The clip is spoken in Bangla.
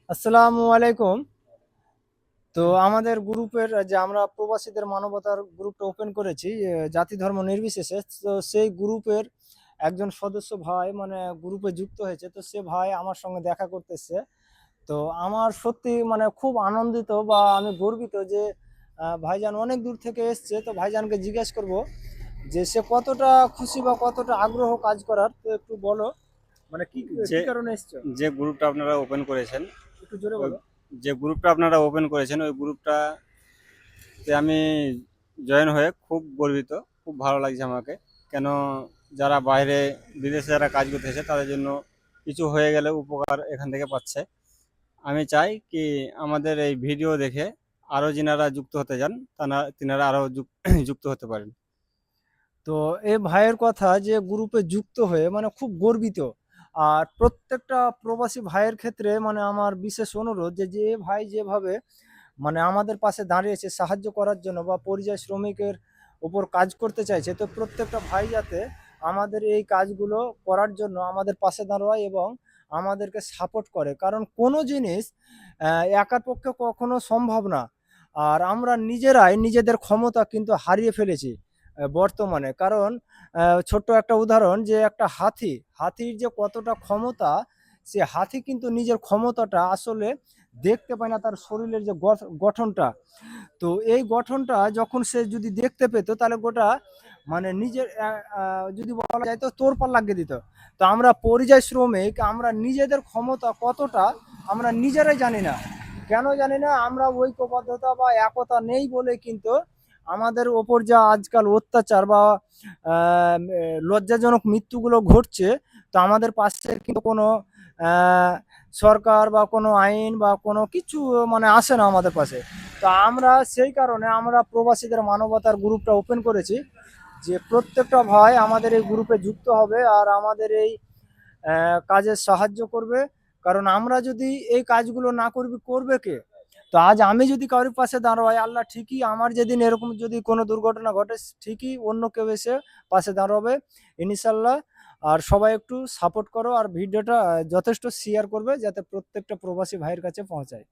আসসালামু আলাইকুম। তো আমাদের গ্রুপের যে আমরা প্রবাসীদের মানবতার গ্রুপটা ওপেন করেছি জাতি ধর্ম নির্বিশেষে। তো সেই গ্রুপের একজন সদস্য ভাই মানে গ্রুপে যুক্ত হয়েছে। তো সে ভাই আমার সঙ্গে দেখা করতে এসছে। তো আমার সত্যি মানে খুব আনন্দিত বা আমি গর্বিত যে ভাইজান অনেক দূর থেকে এসছে। তো ভাইজানকে জিজ্ঞেস করব যে সে কতটা খুশি বা কতটা আগ্রহ কাজ করার। তো একটু বলো মানে কি যে কি কারণে এসছো? যে গ্রুপটা আপনারা ওপেন করেছেন, একটু জোরে ওই বলো। যে গ্রুপটা আপনারা ওপেন করেছেন ওই গ্রুপটাতে আমি জয়েন হয়ে খুব গর্বিত। খুব ভালো লাগছে আমাকে। কেন, যারা বাইরে বিদেশে যারা কাজ করতেছে তাদের জন্য কিছু হয়ে গেলে উপকার এখান থেকে পাচ্ছে। আমি চাই কি আমাদের এই ভিডিও দেখে আরও যিনারা যুক্ত হতে চান তিনারা আরও যুক্ত হতে পারেন। তো এ ভাইয়ের কথা যে গ্রুপে যুক্ত হয়ে মানে খুব গর্বিত। আর প্রত্যেকটা প্রবাসী ভাইয়ের ক্ষেত্রে মানে আমার বিশেষ অনুরোধ যে এ ভাই যেভাবে মানে আমাদের পাশে দাঁড়িয়েছে সাহায্য করার জন্য বা পরিযায়ী শ্রমিকের উপর কাজ করতে চাইছে, তো প্রত্যেকটা ভাই যাতে আমাদের এই কাজগুলো করার জন্য আমাদের পাশে দাঁড়ায় এবং আমাদেরকে সাপোর্ট করে, কারণ কোনো জিনিস একার পক্ষে কখনো সম্ভব না। আর আমরা নিজেরাই নিজেদের ক্ষমতা কিন্তু হারিয়ে ফেলেছি বর্তমানে। কারণ ছোট্ট একটা উদাহরণ যে একটা হাতির যে কতটা ক্ষমতা, সে হাতি কিন্তু নিজের ক্ষমতাটা আসলে দেখতে পায় না তার শরীরের যে গঠনটা। তো এই গঠনটা যখন সে যদি দেখতে পেত তাহলে গোটা মানে নিজের যদি বলা যায় তো তোড়পাড় লাগিয়ে দিত। তো আমরা পরিযায়ী শ্রমিক, আমরা নিজেদের ক্ষমতা কতটা আমরা নিজেরাই জানি না। কেন জানি না? আমরা ঐক্যবদ্ধতা বা একতা নেই বলে কিন্তু আমাদের ওপর যা আজকাল অত্যাচার বা লজ্জাজনক মৃত্যুগুলো ঘটছে, তো আমাদের পাশে কিন্তু কোনো আহ, সরকার বা কোনো আইন বা কোনো কিছু মানে আসে না আমাদের পাশে। তো আমরা সেই কারণে আমরা প্রবাসীদের মানবতার গ্রুপটা ওপেন করেছি যে প্রত্যেকটা ভাই আমাদের এই গ্রুপে যুক্ত হবে আর আমাদের এই কাজে সাহায্য করবে। কারণ আমরা যদি এই কাজগুলো না করবি করবে কে? তো আজ আমি যদি কারোর পাশে দাঁড়াই, আল্লাহ ঠিকই আমার যেদিন এরকম যদি কোনো দুর্ঘটনা ঘটে ঠিকই অন্য কেউ এসে পাশে দাঁড়াবে ইনশাল্লাহ। আর সবাই একটু সাপোর্ট করো আর ভিডিওটা যথেষ্ট শেয়ার করবে যাতে প্রত্যেকটা প্রবাসী ভাইয়ের কাছে পৌঁছায়।